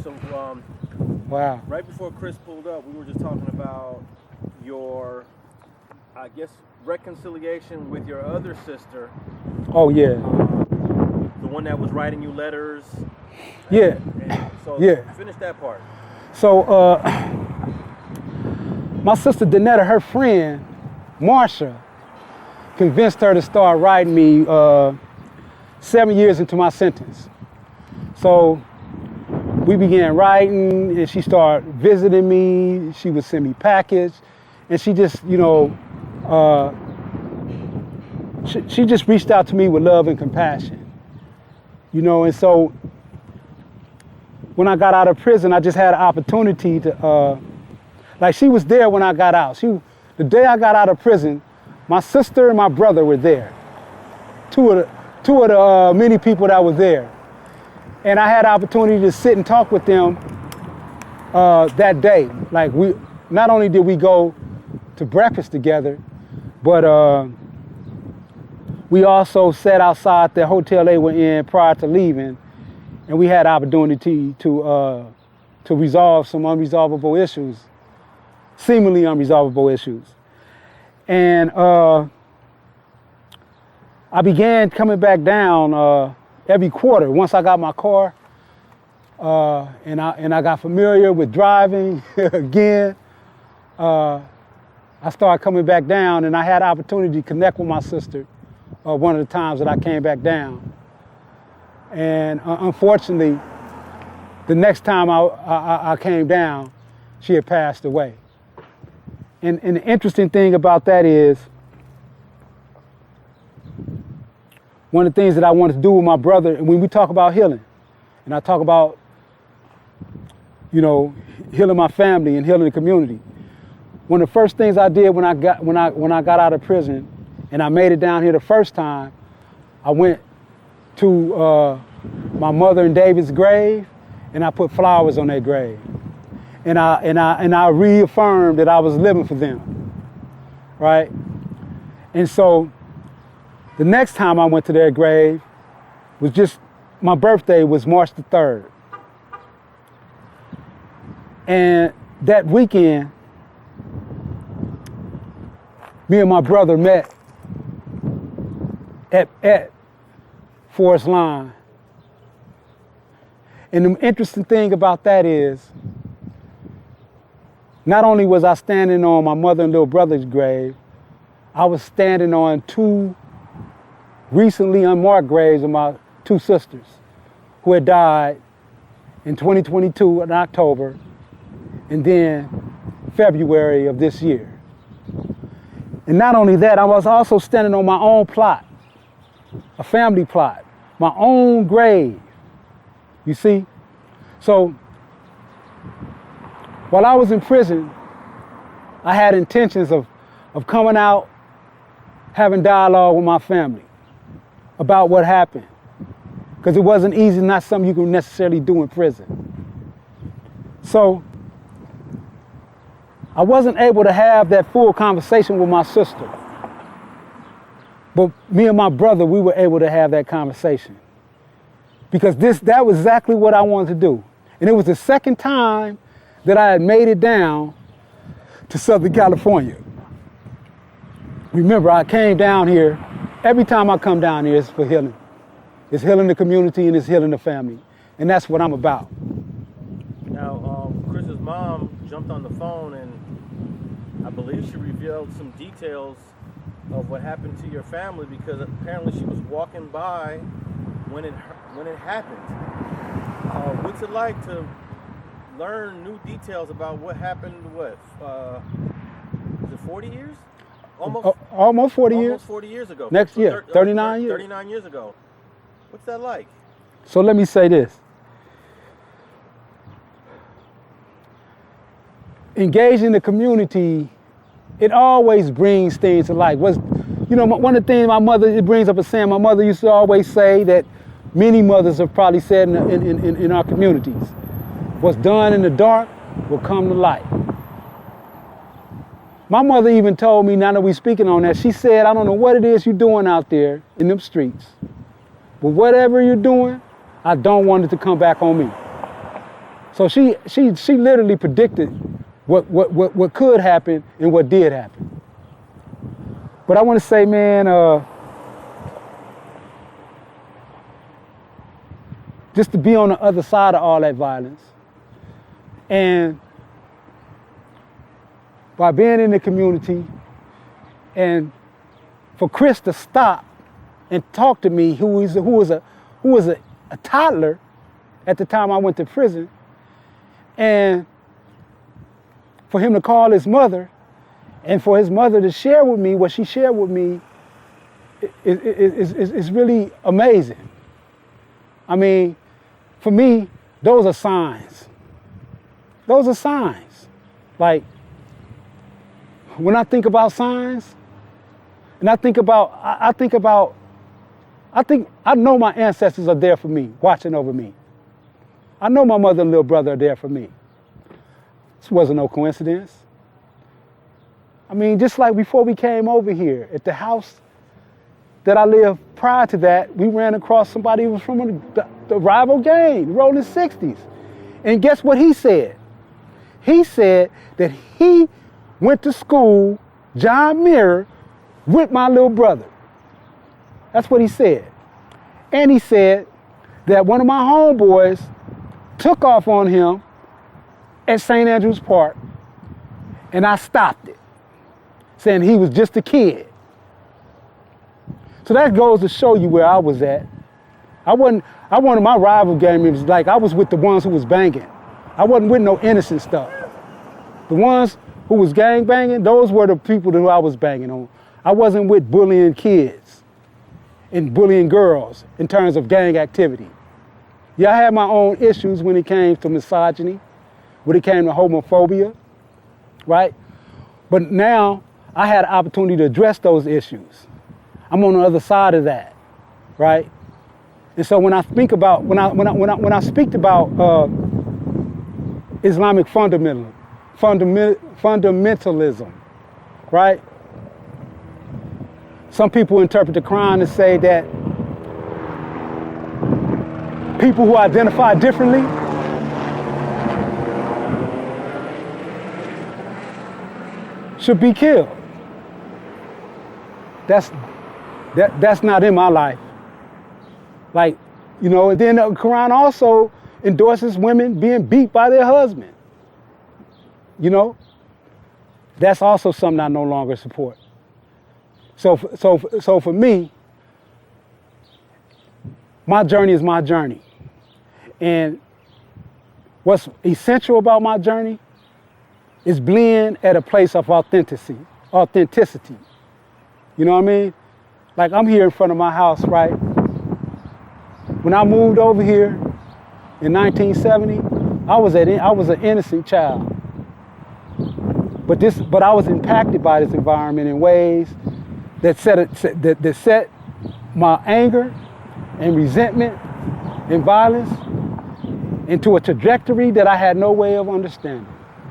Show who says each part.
Speaker 1: So,
Speaker 2: wow.
Speaker 1: right before Chris pulled up, we were just talking about your, I guess, reconciliation with your other sister.
Speaker 2: Oh, yeah.
Speaker 1: The one that was writing you letters.
Speaker 2: Yeah.
Speaker 1: So,
Speaker 2: Yeah.
Speaker 1: finish that part.
Speaker 2: So, my sister Danetta, her friend, Marsha, convinced her to start writing me 7 years into my sentence. So we began writing, and she started visiting me. She would send me package, and she just, she just reached out to me with love and compassion, And so when I got out of prison, I just had an opportunity to, she was there when I got out. The day I got out of prison, my sister and my brother were there. Two of the many people that were there. And I had the opportunity to sit and talk with them that day. Not only did we go to breakfast together, but we also sat outside the hotel they were in prior to leaving, and we had the opportunity to resolve some unresolvable issues, seemingly unresolvable issues. And I began coming back down every quarter. Once I got my car, and I got familiar with driving again, I started coming back down, and I had the opportunity to connect with my sister one of the times that I came back down. And unfortunately, the next time I came down, she had passed away. And the interesting thing about that is, one of the things that I wanted to do with my brother, and when we talk about healing, and I talk about, healing my family and healing the community, one of the first things I did when I got out of prison, and I made it down here the first time, I went to my mother and David's grave, and I put flowers on their grave. And I reaffirmed that I was living for them, right? And so the next time I went to their grave was just, my birthday was March the 3rd. And that weekend, me and my brother met at Forest Line. And the interesting thing about that is, not only was I standing on my mother and little brother's grave, I was standing on two recently unmarked graves of my two sisters who had died in 2022 in October, and then February of this year. And not only that, I was also standing on my own plot, a family plot, my own grave, you see? So while I was in prison, I had intentions of coming out, having dialogue with my family about what happened. Because it wasn't easy, not something you could necessarily do in prison. So I wasn't able to have that full conversation with my sister. But me and my brother, we were able to have that conversation. Because that was exactly what I wanted to do. And it was the second time that I had made it down to Southern California. Remember, I came down here, every time I come down here, it's for healing. It's healing the community and it's healing the family. And that's what I'm about.
Speaker 1: Now, Chris's mom jumped on the phone and I believe she revealed some details of what happened to your family, because apparently she was walking by when it happened. What's it like to learn new details about what happened, was it 40 years?
Speaker 2: Almost 40 years.
Speaker 1: Almost 40 years ago.
Speaker 2: Next year, 39 years.
Speaker 1: 39 years ago. What's that like?
Speaker 2: So let me say this. Engaging the community, it always brings things to light. One of the things my mother brings up is saying, my mother used to always say that many mothers have probably said in our communities, what's done in the dark will come to light. My mother even told me, now that we're speaking on that, she said, I don't know what it is you're doing out there in them streets, but whatever you're doing, I don't want it to come back on me. So she literally predicted what could happen and what did happen. But I want to say, man, just to be on the other side of all that violence, and by being in the community, and for Chris to stop and talk to me, who was a toddler at the time I went to prison, and for him to call his mother, and for his mother to share with me what she shared with me, is really amazing. I mean, for me, those are signs. Those are signs. Like, when I think about signs, and I know my ancestors are there for me, watching over me. I know my mother and little brother are there for me. This wasn't no coincidence. I mean, just like before we came over here, at the house that I lived prior to that, we ran across somebody who was from the rival gang, Rollin 60s. And guess what he said? He said that he went to school, John Muir, with my little brother. That's what he said. And he said that one of my homeboys took off on him at St. Andrews Park, and I stopped it, saying he was just a kid. So that goes to show you where I was at. I wanted my rival gang members, like I was with the ones who was banging. I wasn't with no innocent stuff. The ones who was gang banging, those were the people who I was banging on. I wasn't with bullying kids and bullying girls in terms of gang activity. Yeah, I had my own issues when it came to misogyny, when it came to homophobia, right? But now I had an opportunity to address those issues. I'm on the other side of that, right? And so when I think about, when I speak about Islamic fundamentalism, right? Some people interpret the Quran to say that people who identify differently should be killed. That's not in my life. Like, you know, and then the Quran also endorses women being beat by their husband. You know, that's also something I no longer support. So for me, my journey is my journey. And what's essential about my journey is being at a place of authenticity. You know what I mean? Like, I'm here in front of my house, right? When I moved over here in 1970, I was an innocent child. But I was impacted by this environment in ways that set my anger and resentment and violence into a trajectory that I had no way of understanding.